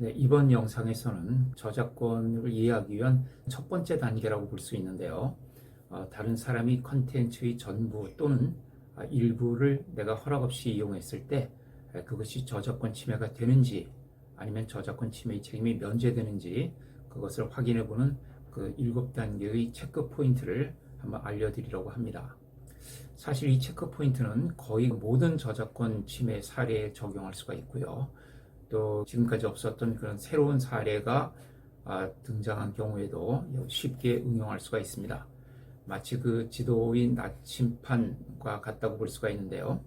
네, 이번 영상에서는 저작권을 이해하기 위한 첫 번째 단계라고 볼 수 있는데요. 다른 사람이 컨텐츠의 전부 또는 일부를 내가 허락 없이 이용했을 때 그것이 저작권 침해가 되는지 아니면 저작권 침해의 책임이 면제되는지 그것을 확인해보는 그 7단계의 체크 포인트를 한번 알려드리려고 합니다. 사실 이 체크 포인트는 거의 모든 저작권 침해 사례에 적용할 수가 있고요. 또 지금까지 없었던 그런 새로운 사례가 등장한 경우에도 쉽게 응용할 수가 있습니다. 마치 그 지도인 나침판과 같다고 볼 수가 있는데요.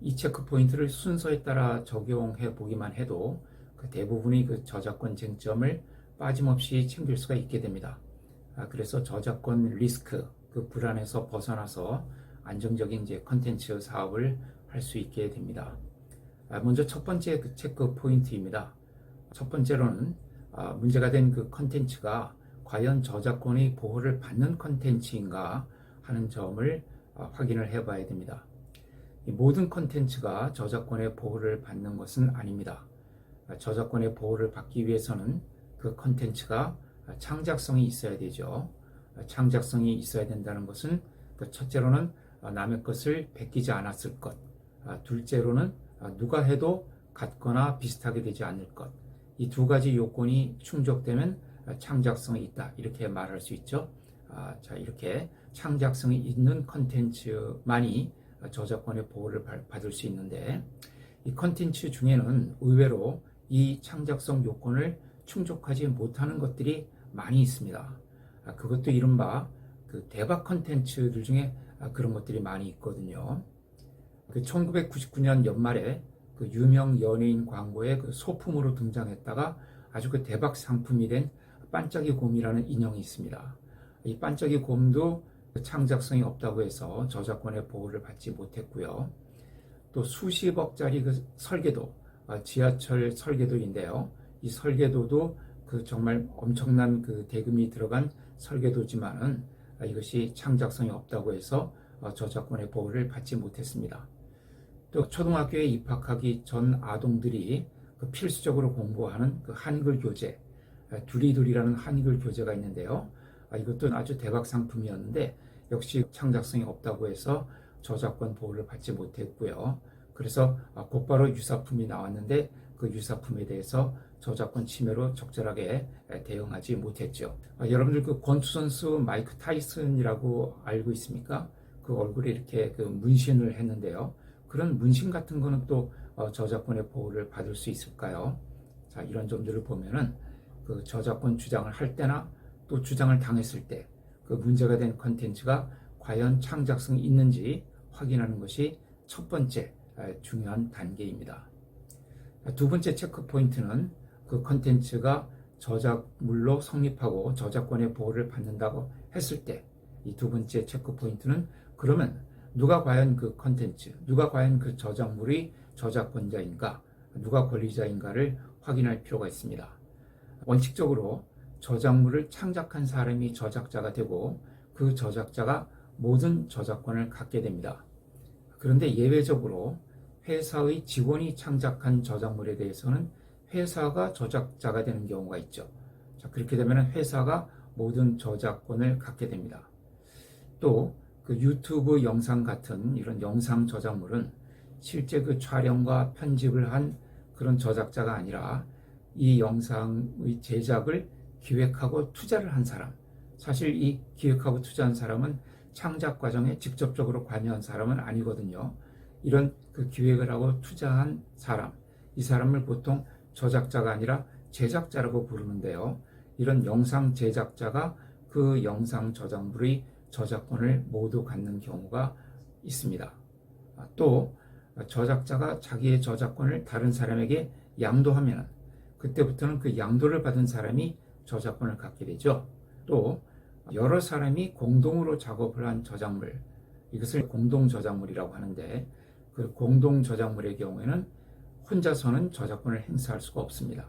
이 체크 포인트를 순서에 따라 적용해 보기만 해도 그 대부분의 그 저작권 쟁점을 빠짐없이 챙길 수가 있게 됩니다. 그래서 저작권 리스크, 그 불안에서 벗어나서 안정적인 이제 컨텐츠 사업을 할 수 있게 됩니다. 먼저 첫 번째 그 체크 포인트입니다. 첫 번째로는 문제가 된 그 컨텐츠가 과연 저작권의 보호를 받는 컨텐츠인가 하는 점을 확인을 해 봐야 됩니다. 모든 컨텐츠가 저작권의 보호를 받는 것은 아닙니다. 저작권의 보호를 받기 위해서는 그 컨텐츠가 창작성이 있어야 되죠. 창작성이 있어야 된다는 것은 첫째로는 남의 것을 베끼지 않았을 것, 둘째로는 누가 해도 같거나 비슷하게 되지 않을 것. 이 두 가지 요건이 충족되면 창작성이 있다. 이렇게 말할 수 있죠. 자, 이렇게 창작성이 있는 컨텐츠만이 저작권의 보호를 받을 수 있는데, 이 컨텐츠 중에는 의외로 이 창작성 요건을 충족하지 못하는 것들이 많이 있습니다. 그것도 이른바 그 대박 컨텐츠들 중에 그런 것들이 많이 있거든요. 그 1999년 연말에 그 유명 연예인 광고에 그 소품으로 등장했다가 아주 그 대박 상품이 된 반짝이 곰이라는 인형이 있습니다. 이 반짝이 곰도 그 창작성이 없다고 해서 저작권의 보호를 받지 못했고요. 또 수십억짜리 그 설계도, 지하철 설계도인데요. 이 설계도도 그 정말 엄청난 그 대금이 들어간 설계도지만은 이것이 창작성이 없다고 해서 저작권의 보호를 받지 못했습니다. 또 초등학교에 입학하기 전 아동들이 그 필수적으로 공부하는 그 한글 교재, 두리두리라는 한글 교재가 있는데요. 이것도 아주 대박 상품이었는데 역시 창작성이 없다고 해서 저작권 보호를 받지 못했고요. 그래서 곧바로 유사품이 나왔는데 그 유사품에 대해서 저작권 침해로 적절하게 대응하지 못했죠. 여러분들 그 권투 선수 마이크 타이슨이라고 알고 있습니까? 그 얼굴에 이렇게 그 문신을 했는데요. 그런 문신 같은 거는 또 저작권의 보호를 받을 수 있을까요? 자, 이런 점들을 보면은 그 저작권 주장을 할 때나 또 주장을 당했을 때 그 문제가 된 컨텐츠가 과연 창작성이 있는지 확인하는 것이 첫 번째 중요한 단계입니다. 두 번째 체크 포인트는 그 컨텐츠가 저작물로 성립하고 저작권의 보호를 받는다고 했을 때 이 두 번째 체크 포인트는 그러면 누가 과연 그 컨텐츠, 누가 과연 그 저작물의 저작권자인가, 누가 권리자인가를 확인할 필요가 있습니다. 원칙적으로 저작물을 창작한 사람이 저작자가 되고 그 저작자가 모든 저작권을 갖게 됩니다. 그런데 예외적으로 회사의 직원이 창작한 저작물에 대해서는 회사가 저작자가 되는 경우가 있죠. 자, 그렇게 되면 회사가 모든 저작권을 갖게 됩니다. 또 그 유튜브 영상 같은 이런 영상 저작물은 실제 그 촬영과 편집을 한 그런 저작자가 아니라 이 영상의 제작을 기획하고 투자를 한 사람, 사실 이 기획하고 투자한 사람은 창작 과정에 직접적으로 관여한 사람은 아니거든요. 이런 그 기획을 하고 투자한 사람, 이 사람을 보통 저작자가 아니라 제작자라고 부르는데요. 이런 영상 제작자가 그 영상 저작물의 저작권을 모두 갖는 경우가 있습니다. 또 저작자가 자기의 저작권을 다른 사람에게 양도하면 그때부터는 그 양도를 받은 사람이 저작권을 갖게 되죠. 또 여러 사람이 공동으로 작업을 한 저작물, 이것을 공동 저작물이라고 하는데 그 공동 저작물의 경우에는 혼자서는 저작권을 행사할 수가 없습니다.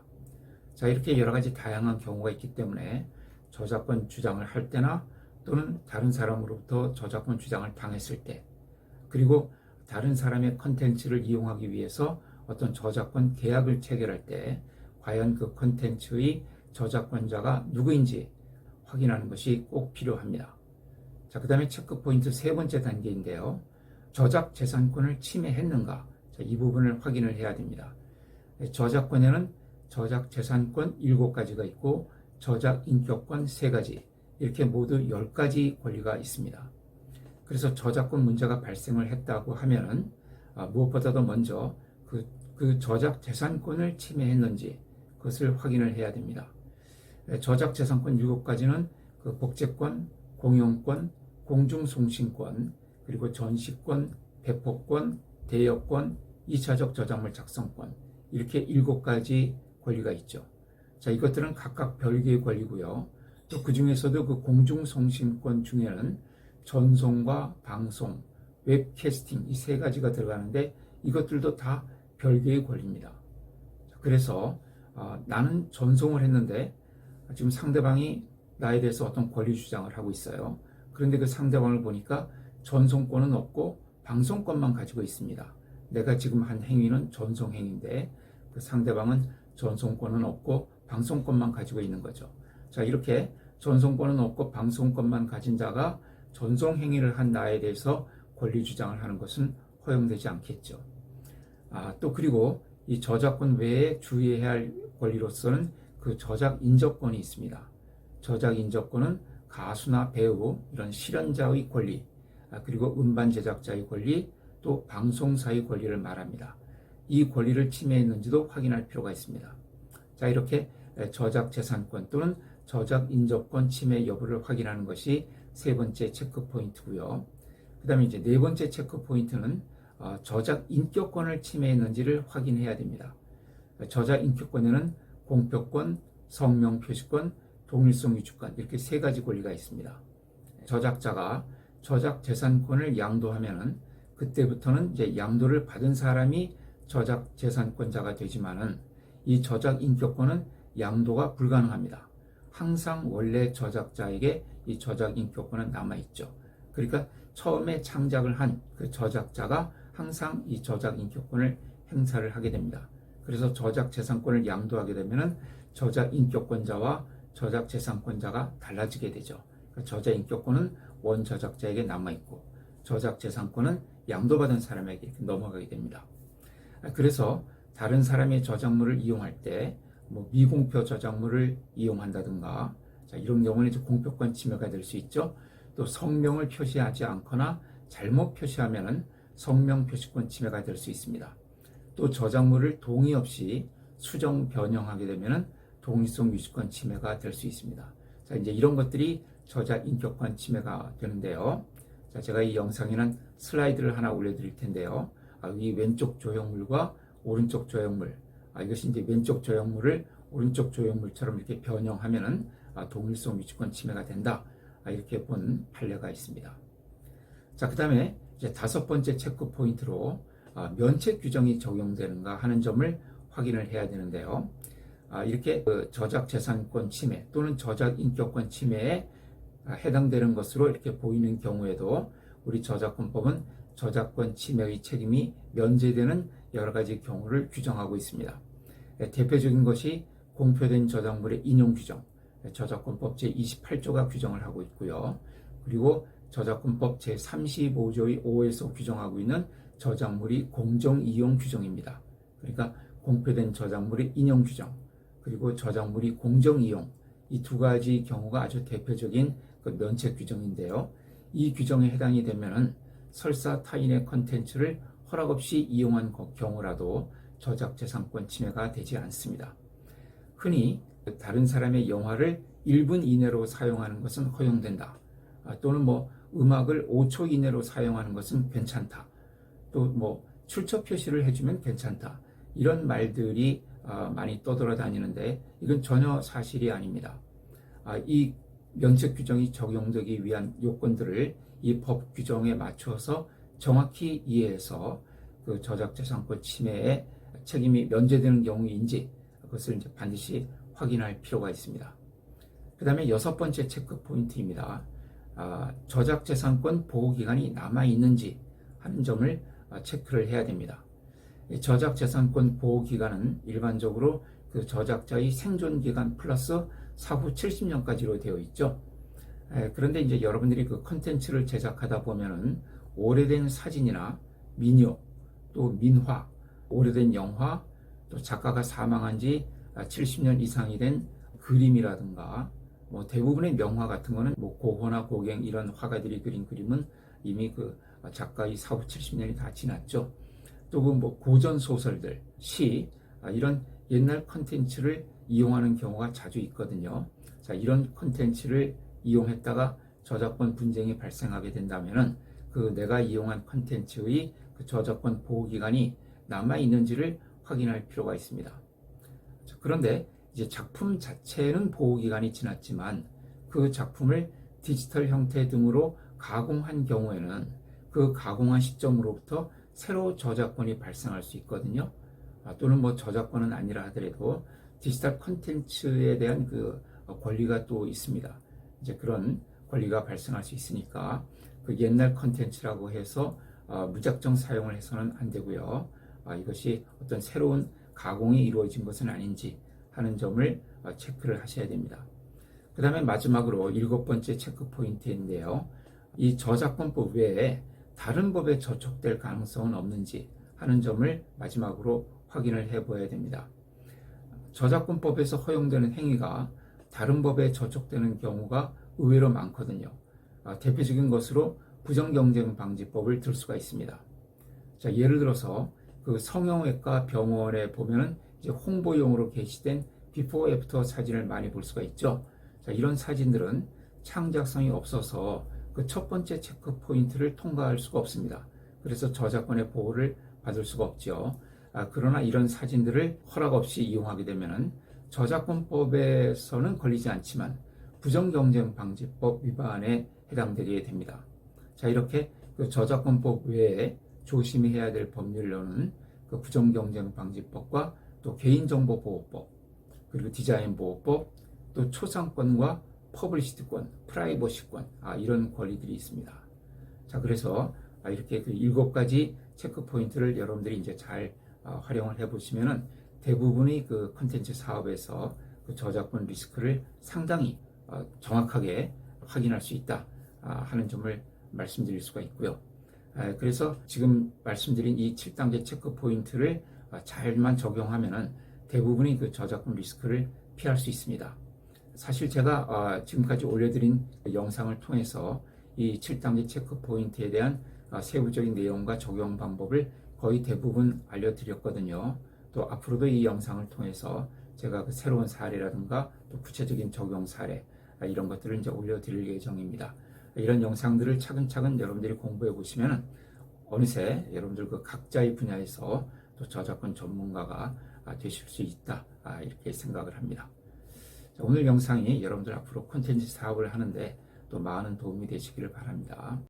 자, 이렇게 여러 가지 다양한 경우가 있기 때문에 저작권 주장을 할 때나 또는 다른 사람으로부터 저작권 주장을 당했을 때, 그리고 다른 사람의 컨텐츠를 이용하기 위해서 어떤 저작권 계약을 체결할 때 과연 그 콘텐츠의 저작권자가 누구인지 확인하는 것이 꼭 필요합니다. 자, 그 다음에 체크 포인트 세 번째 단계인데요. 저작 재산권을 침해했는가? 자, 이 부분을 확인을 해야 됩니다. 저작권에는 저작 재산권 7가지가 있고 저작 인격권 3가지, 이렇게 모두 10가지 권리가 있습니다. 그래서 저작권 문제가 발생을 했다고 하면은 무엇보다도 먼저 그 저작 재산권을 침해했는지 그것을 확인을 해야 됩니다. 저작 재산권 7가지는 그 복제권, 공용권, 공중송신권, 그리고 전시권, 배포권, 대여권, 2차적 저작물 작성권, 이렇게 7가지 권리가 있죠. 자, 이것들은 각각 별개의 권리고요. 또 그 중에서도 그 공중송신권 중에는 전송과 방송, 웹캐스팅 이 3가지가 들어가는데 이것들도 다 별개의 권리입니다. 그래서 나는 전송을 했는데 지금 상대방이 나에 대해서 어떤 권리 주장을 하고 있어요. 그런데 그 상대방을 보니까 전송권은 없고 방송권만 가지고 있습니다. 내가 지금 한 행위는 전송 행위인데 그 상대방은 전송권은 없고 방송권만 가지고 있는 거죠. 자, 이렇게 전송권은 없고 방송권만 가진 자가 전송 행위를 한 나에 대해서 권리 주장을 하는 것은 허용되지 않겠죠. 또 그리고 이 저작권 외에 주의해야 할 권리로서는 그 저작 인접권이 있습니다. 저작 인접권은 가수나 배우, 이런 실현자의 권리, 그리고 음반 제작자의 권리, 또 방송사의 권리를 말합니다. 이 권리를 침해했는지도 확인할 필요가 있습니다. 자, 이렇게 저작 재산권 또는 저작 인접권 침해 여부를 확인하는 것이 세 번째 체크 포인트고요. 그 다음에 이제 네 번째 체크 포인트는 저작 인격권을 침해했는지를 확인해야 됩니다. 저작 인격권에는 공표권, 성명 표시권, 동일성 유지권, 이렇게 3가지 권리가 있습니다. 저작자가 저작 재산권을 양도하면은 그때부터는 이제 양도를 받은 사람이 저작 재산권자가 되지만은 이 저작 인격권은 양도가 불가능합니다. 항상 원래 저작자에게 이 저작 인격권은 남아있죠. 그러니까 처음에 창작을 한 그 저작자가 항상 이 저작 인격권을 행사를 하게 됩니다. 그래서 저작 재산권을 양도하게 되면은 저작 인격권자와 저작 재산권자가 달라지게 되죠. 그러니까 저작 인격권은 원 저작자에게 남아있고 저작 재산권은 양도받은 사람에게 이렇게 넘어가게 됩니다. 그래서 다른 사람의 저작물을 이용할 때 미공표 저작물을 이용한다든가, 자, 이런 경우는 이제 공표권 침해가 될 수 있죠. 또 성명을 표시하지 않거나 잘못 표시하면은 성명 표시권 침해가 될 수 있습니다. 또 저작물을 동의 없이 수정 변형하게 되면은 동의성 유지권 침해가 될 수 있습니다. 자, 이제 이런 것들이 저작 인격권 침해가 되는데요. 자, 제가 이 영상에는 슬라이드를 하나 올려드릴 텐데요. 이 왼쪽 조형물과 오른쪽 조형물, 이것이 이제 왼쪽 조형물을 오른쪽 조형물처럼 이렇게 변형하면은 동일성 유지권 침해가 된다. 이렇게 본 판례가 있습니다. 자, 그 다음에 이제 5번째 체크 포인트로 면책 규정이 적용되는가 하는 점을 확인을 해야 되는데요. 이렇게 저작 재산권 침해 또는 저작 인격권 침해에 해당되는 것으로 이렇게 보이는 경우에도 우리 저작권법은 저작권 침해의 책임이 면제되는 여러 가지 경우를 규정하고 있습니다. 대표적인 것이 공표된 저작물의 인용 규정, 저작권법 제28조가 규정을 하고 있고요. 그리고 저작권법 제35조의 5에서 규정하고 있는 저작물이 공정이용 규정입니다. 그러니까 공표된 저작물의 인용 규정, 그리고 저작물이 공정이용, 이 2가지 경우가 아주 대표적인 그 면책 규정인데요. 이 규정에 해당이 되면은 설사 타인의 컨텐츠를 허락 없이 이용한 경우라도 저작 재산권 침해가 되지 않습니다. 흔히 다른 사람의 영화를 1분 이내로 사용하는 것은 허용된다. 또는 음악을 5초 이내로 사용하는 것은 괜찮다. 또 출처 표시를 해주면 괜찮다. 이런 말들이 많이 떠돌아다니는데 이건 전혀 사실이 아닙니다. 이 면책 규정이 적용되기 위한 요건들을 이 법 규정에 맞춰서 정확히 이해해서 그 저작재산권 침해의 책임이 면제되는 경우인지 그것을 이제 반드시 확인할 필요가 있습니다. 그 다음에 6번째 체크 포인트입니다. 저작재산권 보호기간이 남아있는지 하는 점을 체크를 해야 됩니다. 저작재산권 보호기간은 일반적으로 그 저작자의 생존 기간 플러스 사후 70년까지로 되어 있죠. 그런데 이제 여러분들이 그 컨텐츠를 제작하다 보면은 오래된 사진이나 민요, 또 민화, 오래된 영화, 또 작가가 사망한 지 70년 이상이 된 그림이라든가 뭐 대부분의 명화 같은 거는 뭐 고호나 고갱 이런 화가들이 그린 그림은 이미 그 작가의 사후 70년이 다 지났죠. 또 그 뭐 고전 소설들, 시 이런 옛날 컨텐츠를 이용하는 경우가 자주 있거든요. 자, 이런 컨텐츠를 이용했다가 저작권 분쟁이 발생하게 된다면은 그 내가 이용한 컨텐츠의 그 저작권 보호 기간이 남아 있는지를 확인할 필요가 있습니다. 자, 그런데 이제 작품 자체는 보호 기간이 지났지만 그 작품을 디지털 형태 등으로 가공한 경우에는 그 가공한 시점으로부터 새로 저작권이 발생할 수 있거든요. 또는 뭐 저작권은 아니라 하더라도 디지털 콘텐츠에 대한 그 권리가 또 있습니다. 이제 그런 권리가 발생할 수 있으니까 그 옛날 콘텐츠라고 해서 무작정 사용을 해서는 안 되고요. 이것이 어떤 새로운 가공이 이루어진 것은 아닌지 하는 점을 체크를 하셔야 됩니다. 그 다음에 마지막으로 7번째 체크 포인트인데요. 이 저작권법 외에 다른 법에 저촉될 가능성은 없는지 하는 점을 마지막으로 확인을 해봐야 됩니다. 저작권법에서 허용되는 행위가 다른 법에 저촉되는 경우가 의외로 많거든요. 대표적인 것으로 부정경쟁방지법을 들 수가 있습니다. 자, 예를 들어서 그 성형외과 병원에 보면은 이제 홍보용으로 게시된 비포 애프터 사진을 많이 볼 수가 있죠. 자, 이런 사진들은 창작성이 없어서 그 첫 번째 체크 포인트를 통과할 수가 없습니다. 그래서 저작권의 보호를 받을 수가 없죠. 그러나 이런 사진들을 허락 없이 이용하게 되면은 저작권법에서는 걸리지 않지만 부정경쟁방지법 위반에 해당되게 됩니다. 자, 이렇게 그 저작권법 외에 조심히 해야 될 법률로는 그 부정경쟁방지법과 또 개인정보보호법, 그리고 디자인보호법, 또 초상권과 퍼블리시티권, 프라이버시권, 이런 권리들이 있습니다. 자, 그래서 이렇게 그 7가지 체크 포인트를 여러분들이 이제 잘 활용을 해보시면은 대부분의 그 콘텐츠 사업에서 그 저작권 리스크를 상당히 정확하게 확인할 수 있다 하는 점을 말씀드릴 수가 있고요. 그래서 지금 말씀드린 이 7단계 체크 포인트를 잘만 적용하면은 대부분의 그 저작권 리스크를 피할 수 있습니다. 사실 제가 지금까지 올려드린 영상을 통해서 이 7단계 체크 포인트에 대한 세부적인 내용과 적용 방법을 거의 대부분 알려드렸거든요. 또 앞으로도 이 영상을 통해서 제가 그 새로운 사례라든가 또 구체적인 적용 사례 이런 것들을 이제 올려드릴 예정입니다. 이런 영상들을 차근차근 여러분들이 공부해 보시면 어느새 여러분들 그 각자의 분야에서 또 저작권 전문가가 되실 수 있다 이렇게 생각을 합니다. 자, 오늘 영상이 여러분들 앞으로 콘텐츠 사업을 하는데 또 많은 도움이 되시기를 바랍니다.